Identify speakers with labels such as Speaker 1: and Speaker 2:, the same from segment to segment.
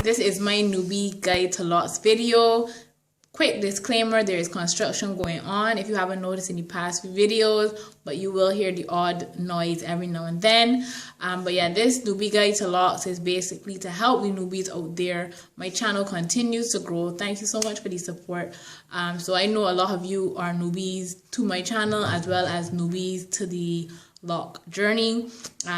Speaker 1: this is my newbie guide to lots video. Quick disclaimer, there is construction going on if you haven't noticed in the past few videos, but you will hear the odd noise every now and then. But yeah, this newbie guide to lots is basically to help the newbies out there. My channel continues to grow. Thank you so much for the support. So I know a lot of you are newbies to my channel as well as newbies to the Loc journey.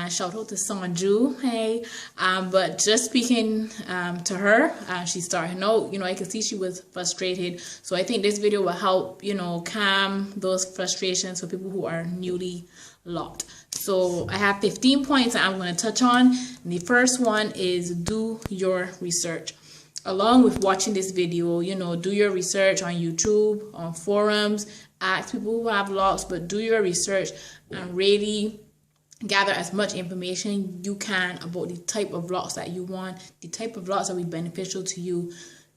Speaker 1: Shout out to Sanju, hey. But just speaking to her, she's starting out, I could see she was frustrated. So I think this video will help, calm those frustrations for people who are newly locked. So I have 15 points that I'm going to touch on. The first one is do your research. Along with watching this video, do your research on YouTube, on forums, ask people who have locs, but do your research and really gather as much information you can about the type of locs that you want, the type of locs that will be beneficial to you,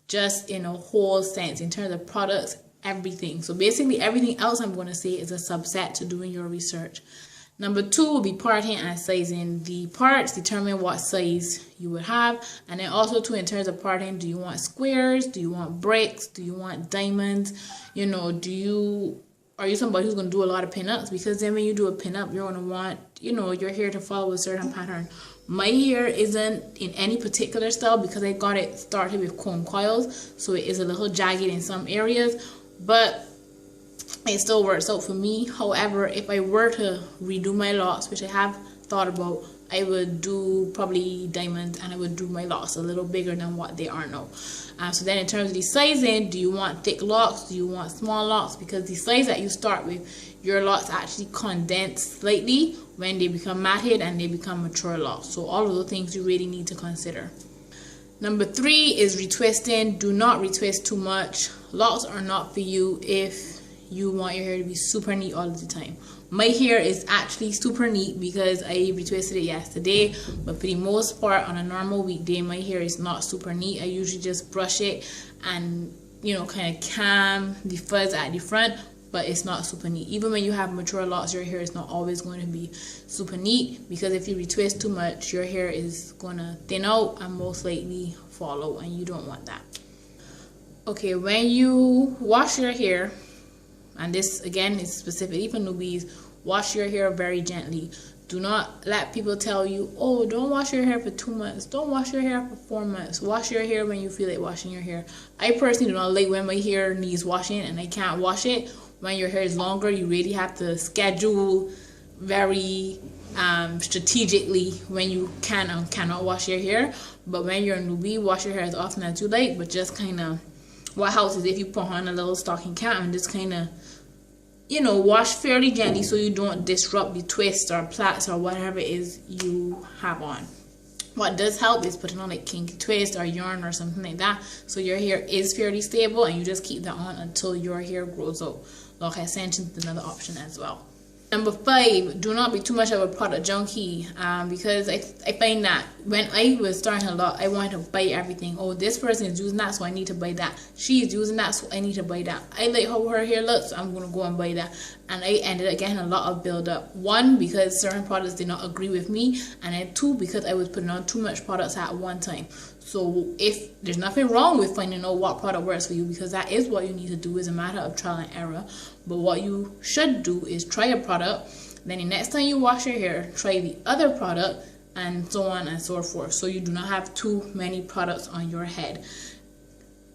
Speaker 1: just in a whole sense, in terms of products, everything. So basically everything else I'm going to say is a subset to doing your research. Number 2 will be parting and sizing. The parts determine what size you would have. And then also too, in terms of parting, do you want squares? Do you want bricks? Do you want diamonds? Are you somebody who's going to do a lot of pinups? Because then when you do a pinup, you're going to want, your hair to follow a certain pattern. My hair isn't in any particular style because I got it started with comb coils. So it is a little jagged in some areas. But it still works out for me. However, if I were to redo my locs, which I have thought about, I would do probably diamonds and I would do my locs a little bigger than what they are now. So then in terms of the sizing, do you want thick locs? Do you want small locs? Because the size that you start with, your locs actually condense slightly when they become matted and they become mature locs. So all of those things you really need to consider. Number 3 is retwisting. Do not retwist too much. Locs are not for you if you want your hair to be super neat all the time. My hair is actually super neat because I retwisted it yesterday, but for the most part on a normal weekday my hair is not super neat. I usually just brush it and kind of calm the fuzz at the front, but it's not super neat. Even when you have mature locs, your hair is not always going to be super neat, because if you retwist too much, your hair is going to thin out and most likely fall out, and you don't want that. Okay, when you wash your hair, and this again is specifically for newbies, wash your hair very gently. Do not let people tell you, oh, don't wash your hair for 2 months, don't wash your hair for 4 months. Wash your hair when you feel like washing your hair. I personally do not like when my hair needs washing and I can't wash it. When your hair is longer, you really have to schedule very strategically when you can and cannot wash your hair. But when you're a newbie, wash your hair as often as you like, but just kind of, what helps is if you put on a little stocking cap and just kind of, wash fairly gently so you don't disrupt the twists or plaits or whatever it is you have on. What does help is putting on like kinky twist or yarn or something like that, so your hair is fairly stable and you just keep that on until your hair grows out. Loc extensions is another option as well. Number 5, do not be too much of a product junkie, because I find that when I was starting a lot, I wanted to buy everything. Oh, this person is using that, so I need to buy that. She's using that, so I need to buy that. I like how her hair looks, so I'm going to go and buy that. And I ended up getting a lot of build up. 1, because certain products did not agree with me, and then 2, because I was putting on too much products at one time. So if there's nothing wrong with finding out what product works for you, because that is what you need to do, is a matter of trial and error. But what you should do is try a product, then the next time you wash your hair, try the other product, and so on and so forth, so you do not have too many products on your head.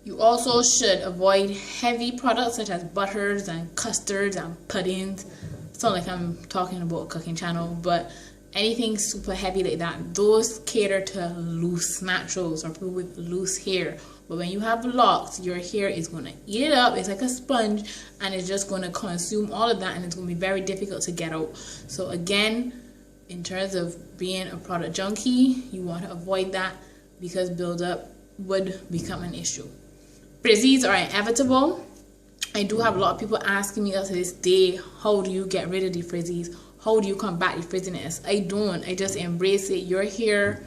Speaker 1: You also should avoid heavy products such as butters and custards and puddings. It's not like I'm talking about a cooking channel, but anything super heavy like that, those cater to loose naturals or people with loose hair. But when you have locs, your hair is going to eat it up. It's like a sponge, and it's just going to consume all of that, and it's going to be very difficult to get out. So again, in terms of being a product junkie, you want to avoid that because buildup would become an issue. Frizzies are inevitable. I do have a lot of people asking me up to this day, how do you get rid of the frizzies? How do you combat the frizziness? I don't. I just embrace it. Your hair,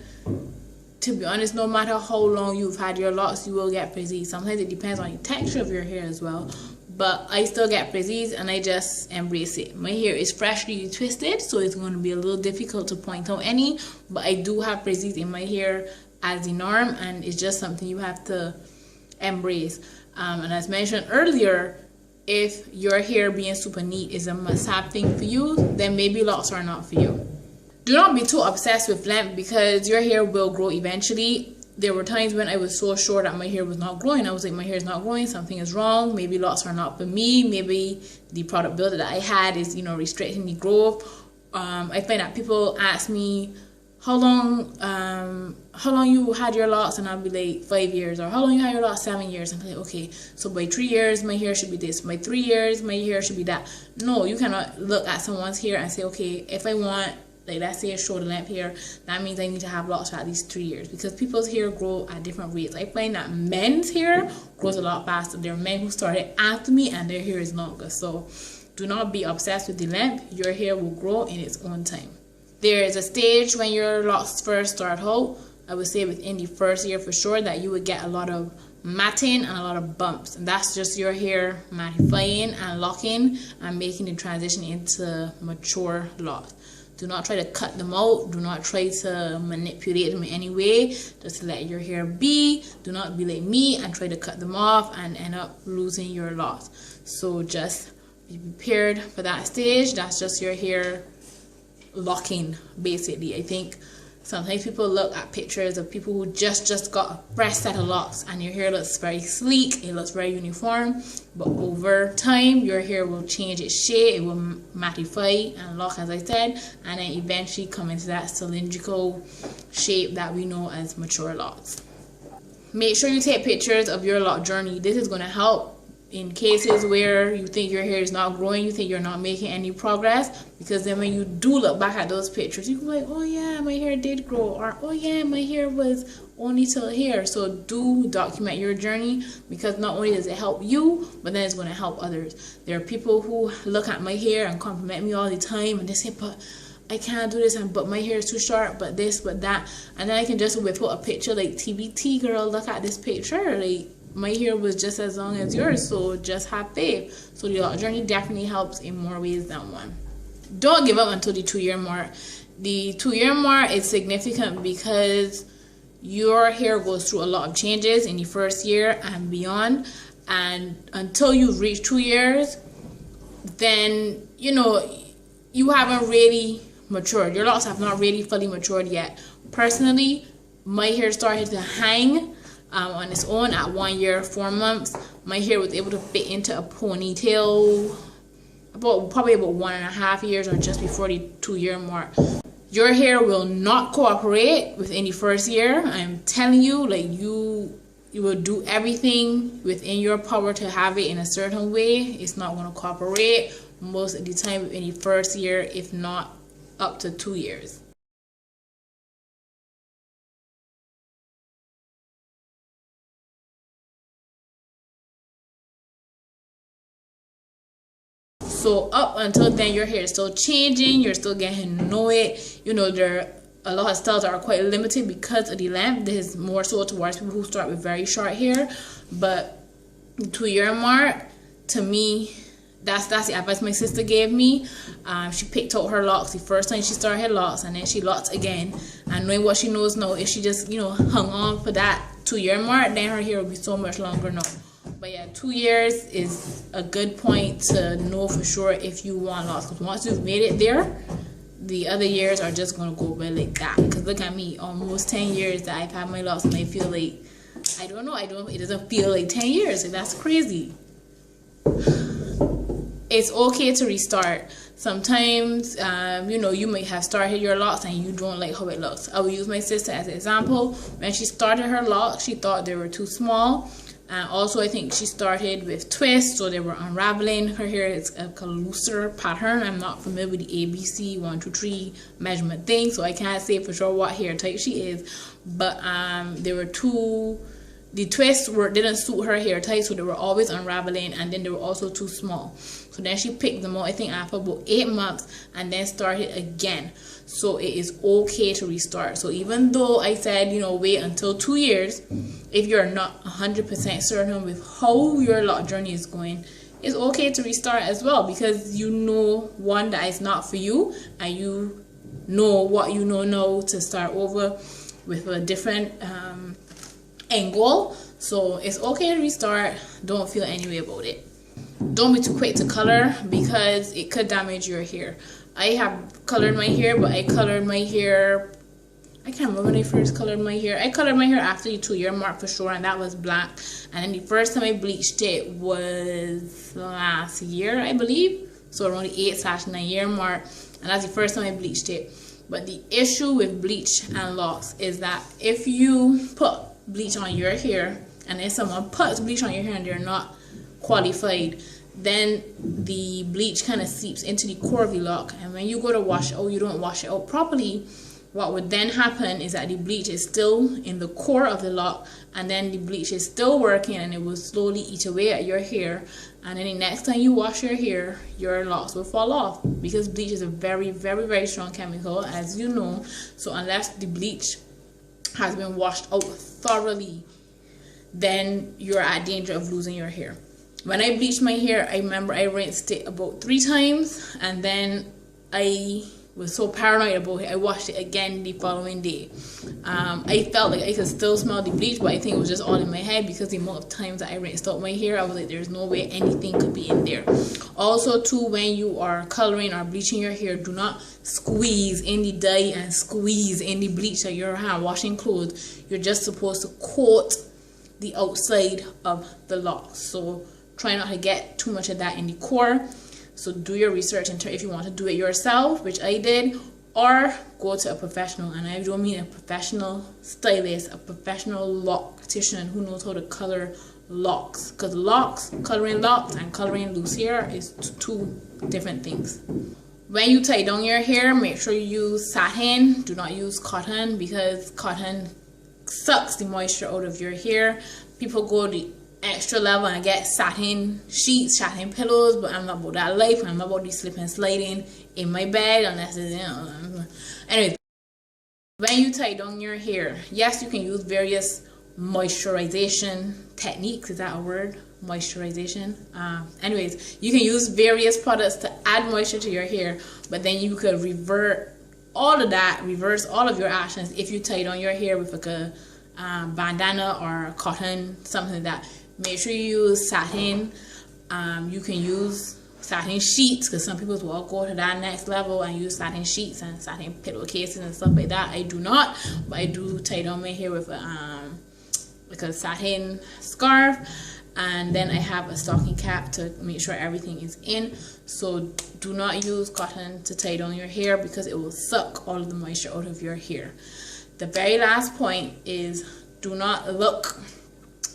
Speaker 1: to be honest, no matter how long you've had your locs, you will get frizzies. Sometimes it depends on the texture of your hair as well. But I still get frizzies and I just embrace it. My hair is freshly twisted, so it's going to be a little difficult to point out any. But I do have frizzies in my hair. as the norm, and it's just something you have to embrace. And as mentioned earlier, if your hair being super neat is a must-have thing for you, then maybe locks are not for you. Do not be too obsessed with length, because your hair will grow eventually. There were times when I was so sure that my hair was not growing. I was like, my hair is not growing, something is wrong. Maybe locks are not for me. Maybe the product builder that I had is, restricting the growth. I find that people ask me, how long you had your locks, and I'll be like 5 years, or how long you had your locks, 7 years. I'm like, okay, so by 3 years my hair should be this, by 3 years my hair should be that. No, you cannot look at someone's hair and say, okay, if I want, like, let's say a shoulder length hair, that means I need to have locks for at least 3 years, because people's hair grow at different rates. I find that men's hair grows a lot faster. There are men who started after me and their hair is longer. So do not be obsessed with the length. Your hair will grow in its own time. There is a stage when your locks first start out. I would say within the first year for sure, that you would get a lot of matting and a lot of bumps, and that's just your hair mattifying and locking and making the transition into mature locks. Do not try to cut them out. Do not try to manipulate them in any way. Just let your hair be. Do not be like me and try to cut them off and end up losing your locks. So just be prepared for that stage. That's just your hair locking, basically. I think sometimes people look at pictures of people who just got a fresh set of locks, and your hair looks very sleek, it looks very uniform, but over time your hair will change its shape. It will mattify and lock, as I said, and then eventually come into that cylindrical shape that we know as mature locks. Make sure you take pictures of your lock journey. This is going to help in cases where you think your hair is not growing, you think you're not making any progress, because then when you do look back at those pictures, you can be like, oh yeah, my hair did grow, or oh yeah, my hair was only till here. So do document your journey, because not only does it help you, but then it's going to help others. There are people who look at my hair and compliment me all the time, and they say, but I can't do this, but my hair is too short, but this, but that. And then I can just whip out a picture like, TBT girl, look at this picture, like, my hair was just as long as yours, so just have faith. So the lock journey definitely helps in more ways than one. Don't give up until the 2-year mark. The 2-year mark is significant because your hair goes through a lot of changes in the first year and beyond, and until you reach 2 years, then you haven't really matured. Your locks have not really fully matured yet. Personally, my hair started to hang on its own at 1 year, 4 months. My hair was able to fit into a ponytail probably about 1.5 years, or just before the 2-year mark. Your hair will not cooperate within the first year. I'm telling you, like, you will do everything within your power to have it in a certain way. It's not going to cooperate most of the time within the first year, if not up to 2 years. So up until then, your hair is still changing. You're still getting to know it. There are a lot of styles that are quite limited because of the length. This is more so towards people who start with very short hair. But the 2-year mark, to me, that's the advice my sister gave me. She picked out her locks the first time she started her locks, and then she locked again. And knowing what she knows now, if she just hung on for that 2-year mark, then her hair would be so much longer now. But yeah, 2 years is a good point to know for sure if you want locks. Because once you've made it there, the other years are just going to go by like that. Because look at me, almost 10 years that I've had my locks, and I feel like, I don't know, it doesn't feel like 10 years. Like, that's crazy. It's okay to restart. Sometimes, you might have started your locks and you don't like how it looks. I will use my sister as an example. When she started her locks, she thought they were too small. And also, I think she started with twists, so they were unraveling. Her hair is a looser pattern. I'm not familiar with the ABC 1, 2, 3 measurement thing, so I can't say for sure what hair type she is. But there were the twists didn't suit her hair type, so they were always unraveling, and then they were also too small. So then she picked them out, I think after about 8 months, and then started again. So it is okay to restart. So even though I said, wait until 2 years, if you're not 100% certain with how your lock journey is going, it's okay to restart as well, because one, that it's not for you, and you know what you know now to start over. with a different angle. So it's okay to restart. Don't feel any way about it. Don't be too quick to color because it could damage your hair. I have colored my hair, but I colored my hair, I can't remember when I first colored my hair. I colored my hair after the 2-year mark for sure, and that was black. And then the first time I bleached it was last year, I believe. So around the 8/9 year mark, and that's the first time I bleached it. But the issue with bleach and locks is that if you put bleach on your hair, and if someone puts bleach on your hair and they're not qualified, then the bleach kind of seeps into the core of the lock, and when you go to wash it out, you don't wash it out properly. What would then happen is that the bleach is still in the core of the lock, and then the bleach is still working, and it will slowly eat away at your hair, and then the next time you wash your hair, your locks will fall off, because bleach is a very, very, very strong chemical, as you know. So unless the bleach has been washed out thoroughly, then you're at danger of losing your hair. When I bleached my hair, I remember I rinsed it about 3 times, and then I was so paranoid about it, I washed it again the following day. I felt like I could still smell the bleach, but I think it was just all in my head because the amount of times that I rinsed out my hair, I was like, there's no way anything could be in there. Also too, when you are coloring or bleaching your hair, do not squeeze in the dye and squeeze in the bleach that you're washing clothes. You're just supposed to coat the outside of the lock. So try not to get too much of that in the core. So do your research if you want to do it yourself, which I did, or go to a professional. And I don't mean a professional stylist, a professional loctician who knows how to color locks, because locks, coloring locks and coloring loose hair is 2 different things. When you tie down your hair, make sure you use satin. Do not use cotton, because cotton sucks the moisture out of your hair. People go the extra level and get satin sheets, satin pillows, but I'm not about that life. I'm not about the slip and sliding in my bed unless it's, Anyways, when you tie down your hair, yes, you can use various moisturization techniques. Is that a word? Moisturization. Anyways, you can use various products to add moisture to your hair, but then you could reverse all of your actions if you tie down your hair with like a bandana or cotton, something like that. Make sure you use satin. You can use satin sheets, because some people will go to that next level and use satin sheets and satin pillowcases and stuff like that. I do not, but I do tie down my hair with a satin scarf, and then I have a stocking cap to make sure everything is in. So do not use cotton to tie down your hair, because it will suck all of the moisture out of your hair. The very last point is, do not look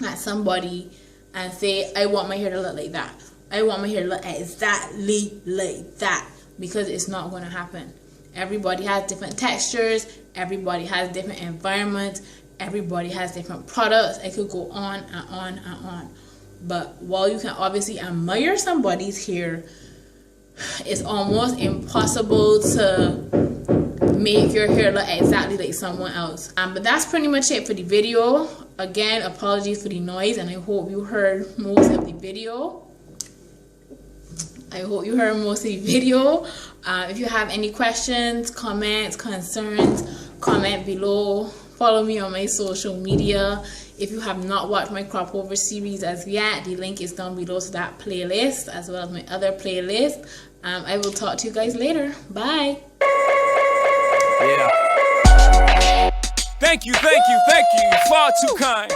Speaker 1: at somebody and say, I want my hair to look like that. I want my hair to look exactly like that, because it's not going to happen. Everybody has different textures. Everybody has different environments. Everybody has different products. I could go on and on and on. But while you can obviously admire somebody's hair, it's almost impossible to make your hair look exactly like someone else. But that's pretty much it for the video. Again, apologies for the noise, and I hope you heard most of the video. If you have any questions, comments, concerns, comment below. Follow me on my social media. If you have not watched my crop over series as yet, the link is down below to that playlist, as well as my other playlist. I will talk to you guys later. Bye.
Speaker 2: Yeah. Thank you. Far too kind.